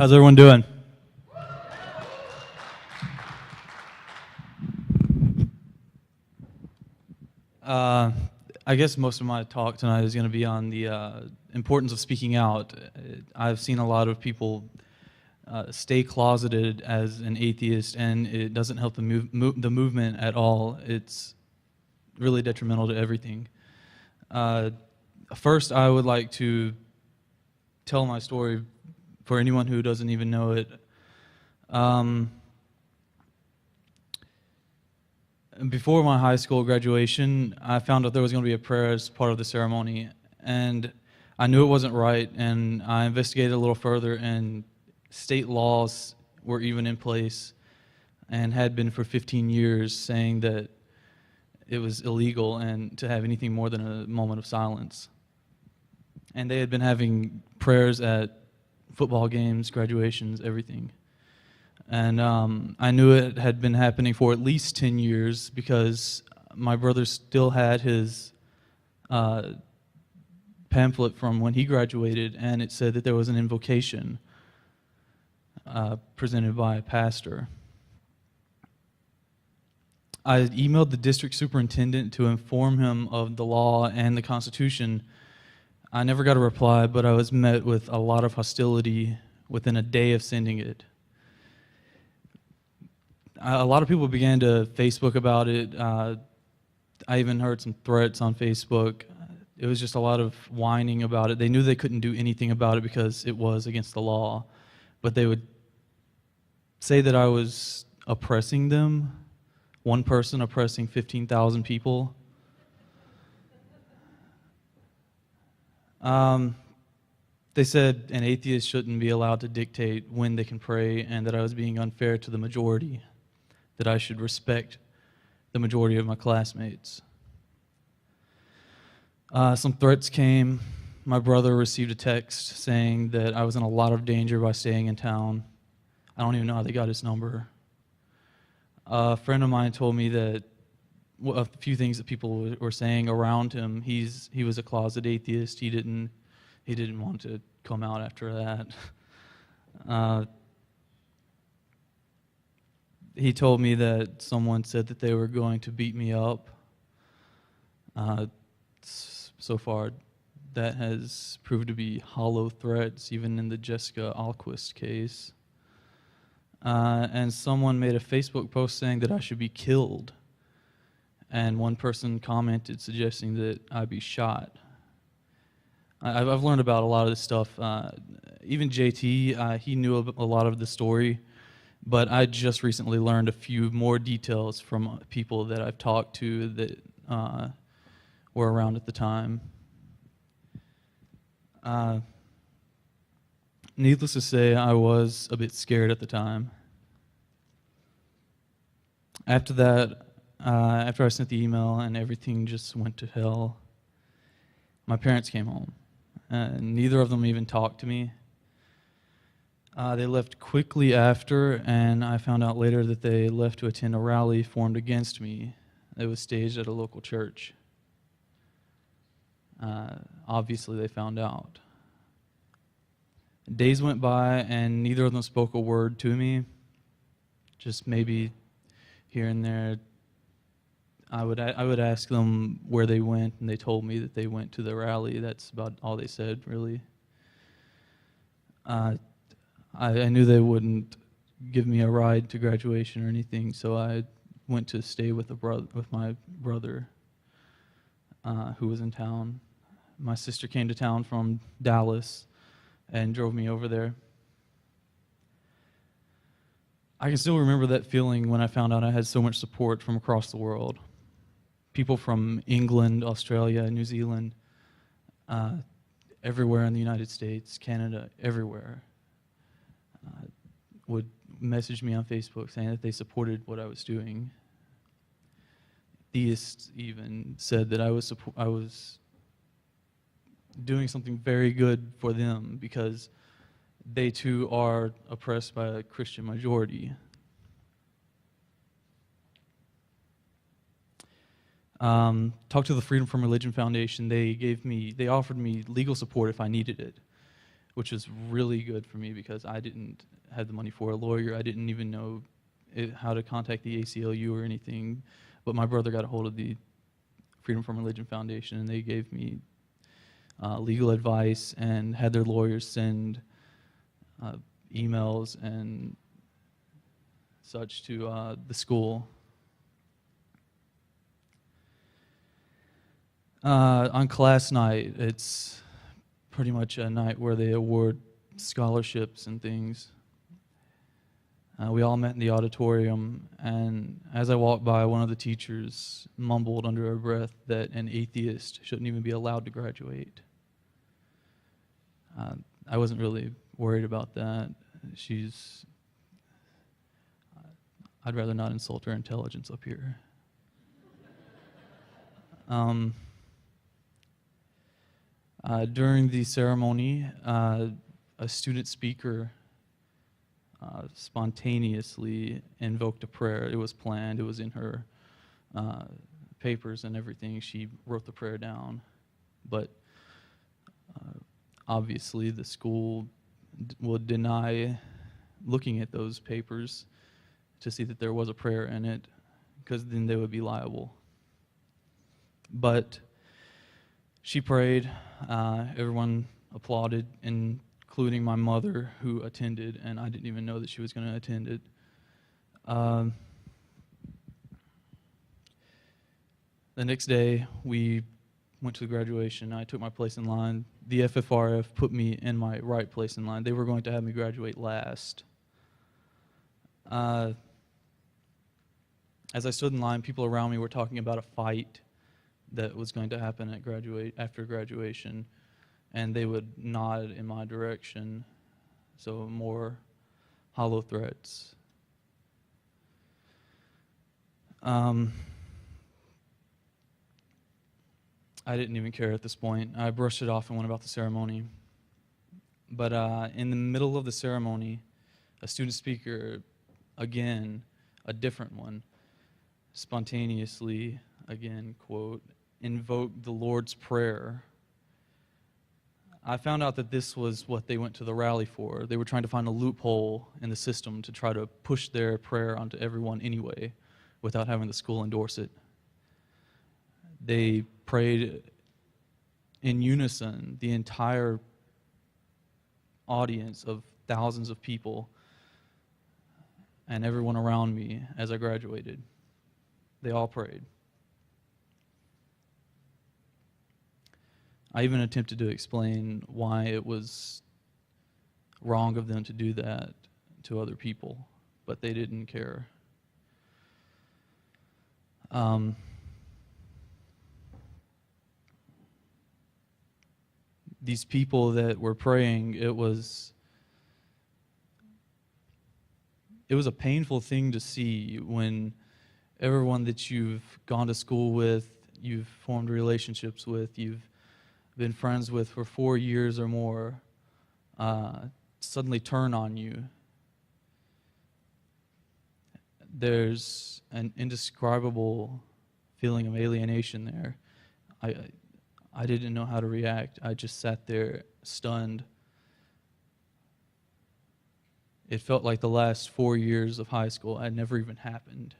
How's everyone doing? I guess most of my talk tonight is going to be on the importance of speaking out. I've seen a lot of people stay closeted as an atheist, and it doesn't help the movement at all. It's really detrimental to everything. First, I would like to tell my story for anyone who doesn't even know it. Before my high school graduation, I found out there was going to be a prayer as part of the ceremony, and I knew it wasn't right, and I investigated a little further, and state laws were even in place and had been for 15 years, saying that it was illegal and to have anything more than a moment of silence. And they had been having prayers at football games, graduations, everything. And I knew it had been happening for at least 10 years because my brother still had his pamphlet from when he graduated, and it said that there was an invocation presented by a pastor. I emailed the district superintendent to inform him of the law and the Constitution. I never got a reply, but I was met with a lot of hostility within a day of sending it. A lot of people began to Facebook about it. I even heard some threats on Facebook. It was just a lot of whining about it. They knew they couldn't do anything about it because it was against the law, but they would say that I was oppressing them. One person oppressing 15,000 people. They said an atheist shouldn't be allowed to dictate when they can pray, and that I was being unfair to the majority, that I should respect the majority of my classmates. Some threats came. My brother received a text saying that I was in a lot of danger by staying in town. I don't even know how they got his number. A friend of mine told me that a few things that people were saying around him. He was a closet atheist. He didn't want to come out after that. He told me that someone said that they were going to beat me up. So far, that has proved to be hollow threats, even in the Jessica Alquist case. And someone made a Facebook post saying that I should be killed. And one person commented suggesting that I be shot. I've learned about a lot of this stuff. Even JT, he knew a lot of the story, but I just recently learned a few more details from people that I've talked to that were around at the time. Needless to say, I was a bit scared at the time. After that, after I sent the email and everything just went to hell, my parents came home. Neither of them even talked to me. They left quickly after, and I found out later that they left to attend a rally formed against me. It was staged at a local church. Obviously, they found out. Days went by, and neither of them spoke a word to me. Just maybe here and there. I would ask them where they went, and they told me that they went to the rally. That's about all they said, really. I knew they wouldn't give me a ride to graduation or anything, so I went to stay with my brother, who was in town. My sister came to town from Dallas and drove me over there. I can still remember that feeling when I found out I had so much support from across the world. People from England, Australia, New Zealand, everywhere in the United States, Canada, everywhere, would message me on Facebook saying that they supported what I was doing. Theists even said that I was doing something very good for them because they too are oppressed by a Christian majority. Talked to the Freedom from Religion Foundation. They offered me legal support if I needed it, which is really good for me because I didn't have the money for a lawyer. I didn't even know how to contact the ACLU or anything. But my brother got a hold of the Freedom from Religion Foundation, and they gave me legal advice and had their lawyers send emails and such to the school. On class night, it's pretty much a night where they award scholarships and things. We all met in the auditorium, and as I walked by, one of the teachers mumbled under her breath that an atheist shouldn't even be allowed to graduate. I wasn't really worried about that. I'd rather not insult her intelligence up here. During the ceremony, a student speaker spontaneously invoked a prayer. It was planned. It was in her papers and everything. She wrote the prayer down. But obviously the school would deny looking at those papers to see that there was a prayer in it, because then they would be liable. But she prayed. Everyone applauded, including my mother, who attended, and I didn't even know that she was going to attend it. The next day, we went to the graduation. I took my place in line. The FFRF put me in my right place in line. They were going to have me graduate last. As I stood in line, people around me were talking about a fight that was going to happen at after graduation, and they would nod in my direction, so more hollow threats. I didn't even care at this point. I brushed it off and went about the ceremony. But in the middle of the ceremony, a student speaker, again, a different one, spontaneously, again, quote, invoked the Lord's Prayer. I found out that this was what they went to the rally for. They were trying to find a loophole in the system to try to push their prayer onto everyone anyway, without having the school endorse it. They prayed in unison, the entire audience of thousands of people and everyone around me as I graduated. They all prayed. I even attempted to explain why it was wrong of them to do that to other people, but they didn't care. These people that were praying, it was a painful thing to see when everyone that you've gone to school with, you've formed relationships with, you've been friends with for 4 years or more, suddenly turn on you. There's an indescribable feeling of alienation there. I didn't know how to react. I just sat there stunned. It felt like the last 4 years of high school had never even happened.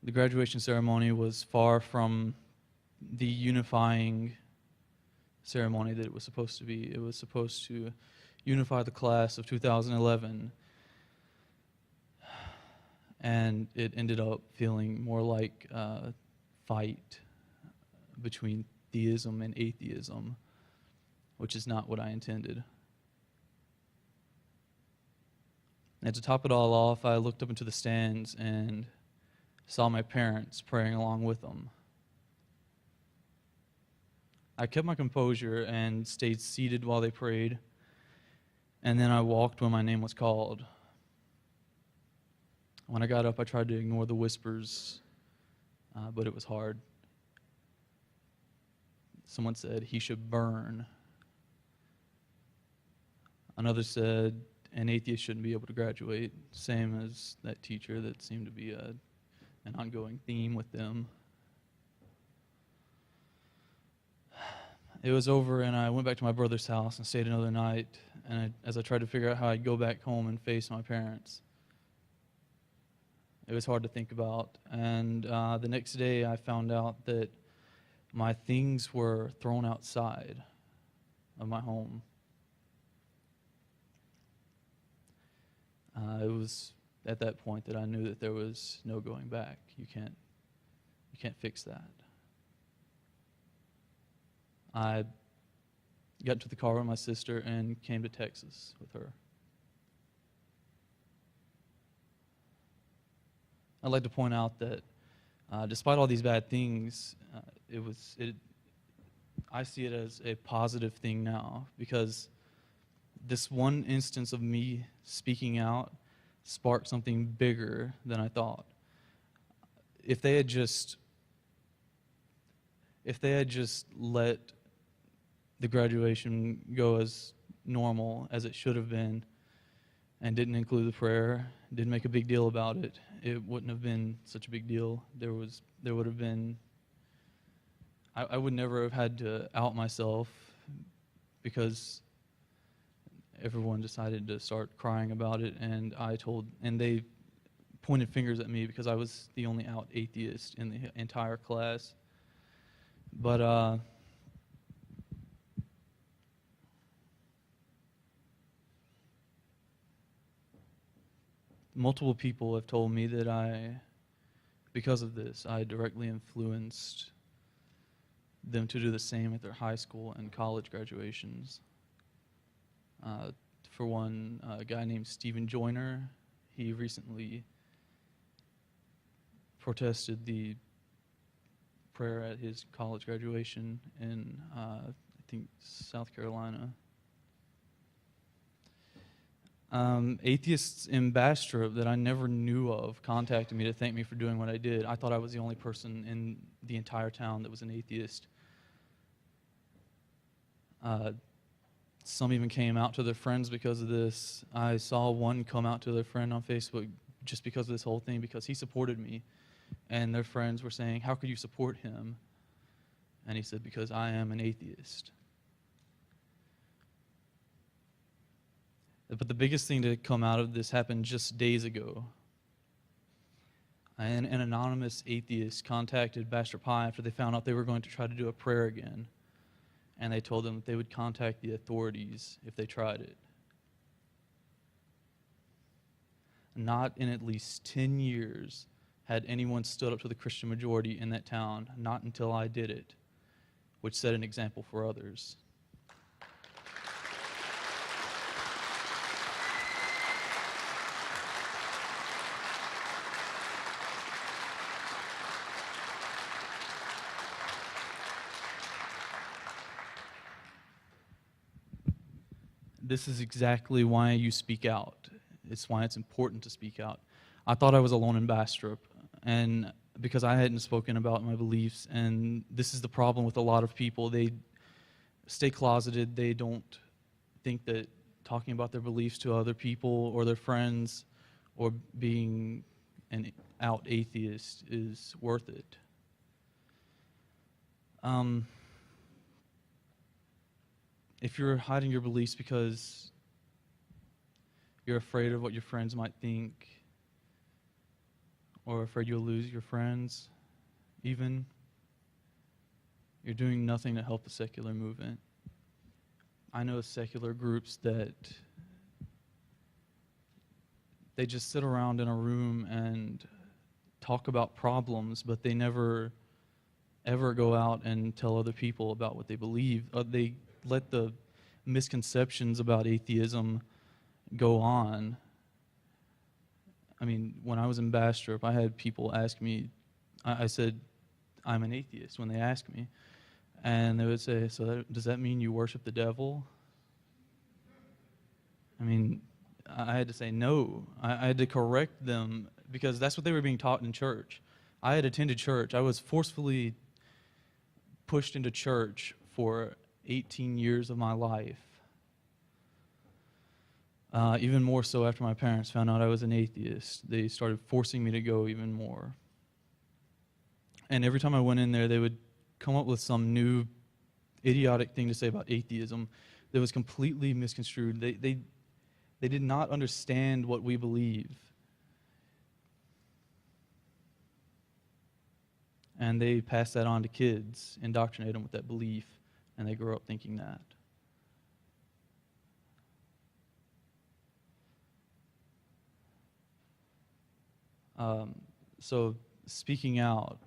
The graduation ceremony was far from the unifying ceremony that it was supposed to be. It was supposed to unify the class of 2011, and it ended up feeling more like a fight between theism and atheism, which is not what I intended. And to top it all off, I looked up into the stands and saw my parents praying along with them. I kept my composure and stayed seated while they prayed, and then I walked when my name was called. When I got up, I tried to ignore the whispers, but it was hard. Someone said, "He should burn." Another said, "An atheist shouldn't be able to graduate," same as that teacher that seemed to be an ongoing theme with them. it was over, and I went back to my brother's house and stayed another night. And as I tried to figure out how I'd go back home and face my parents, it was hard to think about. And the next day, I found out that my things were thrown outside of my home. It was at that point that I knew that there was no going back. You can't fix that. I got into the car with my sister and came to Texas with her. I'd like to point out that despite all these bad things, I see it as a positive thing now, because this one instance of me speaking out sparked something bigger than I thought. If they had just let the graduation go as normal as it should have been, and didn't include the prayer, didn't make a big deal about it, it wouldn't have been such a big deal. There would have been, I would never have had to out myself, because everyone decided to start crying about it, and they pointed fingers at me because I was the only out atheist in the entire class. But multiple people have told me that because of this, I directly influenced them to do the same at their high school and college graduations. For one, a guy named Stephen Joyner, he recently protested the prayer at his college graduation in, I think, South Carolina. Atheists in Bastrop that I never knew of contacted me to thank me for doing what I did. I thought I was the only person in the entire town that was an atheist. Some even came out to their friends because of this. I saw one come out to their friend on Facebook just because of this whole thing, because he supported me. And their friends were saying, "How could you support him?" And he said, "Because I am an atheist." But the biggest thing to come out of this happened just days ago. An anonymous atheist contacted Bastrop High after they found out they were going to try to do a prayer again. And they told them that they would contact the authorities if they tried it. Not in at least 10 years had anyone stood up to the Christian majority in that town, not until I did it, which set an example for others. This is exactly why you speak out. It's why it's important to speak out. I thought I was alone in Bastrop, and because I hadn't spoken about my beliefs, and this is the problem with a lot of people. They stay closeted. They don't think that talking about their beliefs to other people or their friends or being an out atheist is worth it. If you're hiding your beliefs because you're afraid of what your friends might think, or afraid you'll lose your friends, even, you're doing nothing to help the secular movement. I know secular groups that they just sit around in a room and talk about problems, but they never ever go out and tell other people about what they believe. They let the misconceptions about atheism go on. I mean, when I was in Bastrop, I had people ask me, I said, "I'm an atheist," when they asked me. And they would say, does that mean you worship the devil? I mean, I had to say no. I had to correct them, because that's what they were being taught in church. I had attended church. I was forcefully pushed into church for 18 years of my life. Even more so after my parents found out I was an atheist. They started forcing me to go even more. And every time I went in there, they would come up with some new idiotic thing to say about atheism that was completely misconstrued. They did not understand what we believe. And they pass that on to kids, indoctrinate them with that belief, and they grow up thinking that. So speaking out,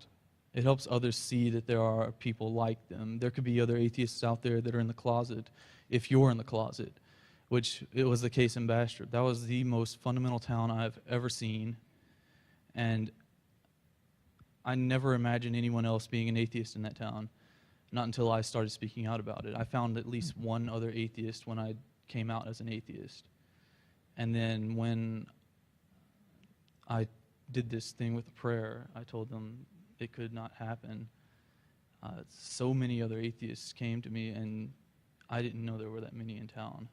it helps others see that there are people like them. There could be other atheists out there that are in the closet, if you're in the closet, which it was the case in Bastrop. That was the most fundamental town I've ever seen, and I never imagined anyone else being an atheist in that town, not until I started speaking out about it. I found at least one other atheist when I came out as an atheist. And then when I did this thing with the prayer, I told them it could not happen. So many other atheists came to me, and I didn't know there were that many in town.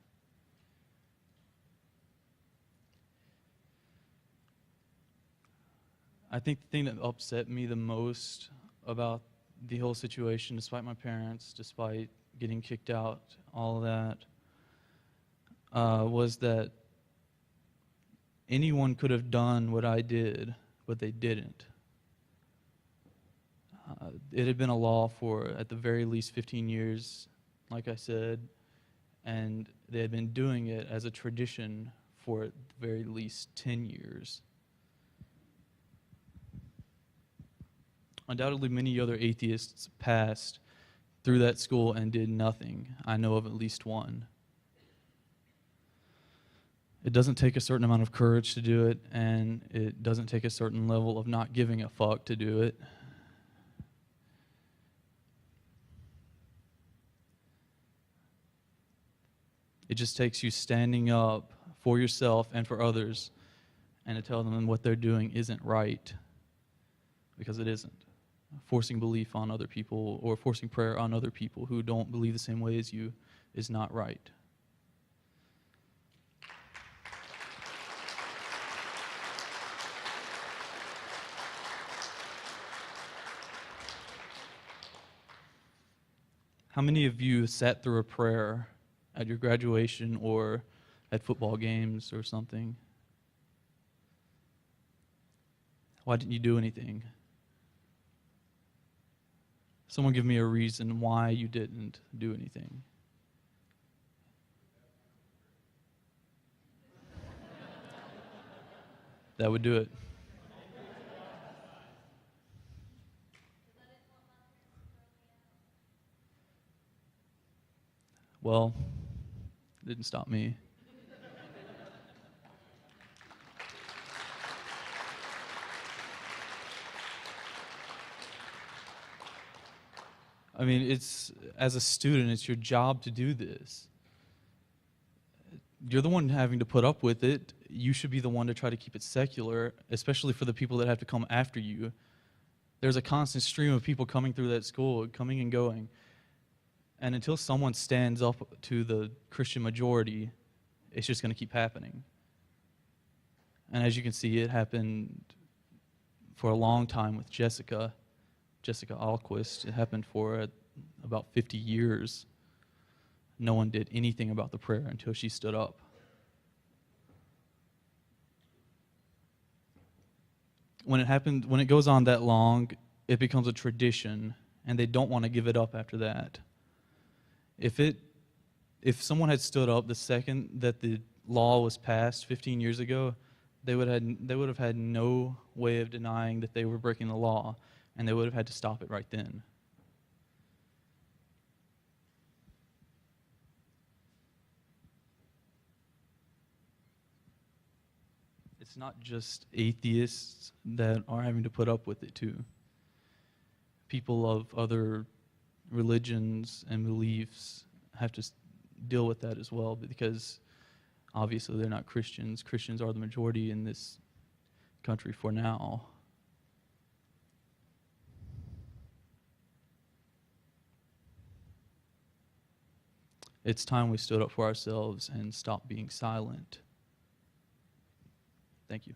I think the thing that upset me the most about the whole situation, despite my parents, despite getting kicked out, all of that, was that anyone could have done what I did, but they didn't. It had been a law for, at the very least, 15 years, like I said, and they had been doing it as a tradition for at the very least 10 years. Undoubtedly, many other atheists passed through that school and did nothing. I know of at least one. It doesn't take a certain amount of courage to do it, and it doesn't take a certain level of not giving a fuck to do it. It just takes you standing up for yourself and for others and to tell them what they're doing isn't right, because it isn't. Forcing belief on other people or forcing prayer on other people who don't believe the same way as you is not right. How many of you sat through a prayer at your graduation or at football games or something? Why didn't you do anything? Someone give me a reason why you didn't do anything. That would do it. Well, it didn't stop me. I mean, as a student, it's your job to do this. You're the one having to put up with it. You should be the one to try to keep it secular, especially for the people that have to come after you. There's a constant stream of people coming through that school, coming and going. And until someone stands up to the Christian majority, it's just going to keep happening. And as you can see, it happened for a long time with Jessica Alquist. It happened for about 50 years. No one did anything about the prayer until she stood up. When it goes on that long, it becomes a tradition, and they don't want to give it up after that. If someone had stood up the second that the law was passed 15 years ago, they would have had no way of denying that they were breaking the law, and they would have had to stop it right then. It's not just atheists that are having to put up with it too. People of other religions and beliefs have to deal with that as well, because obviously they're not Christians. Christians are the majority in this country for now. It's time we stood up for ourselves and stopped being silent. Thank you.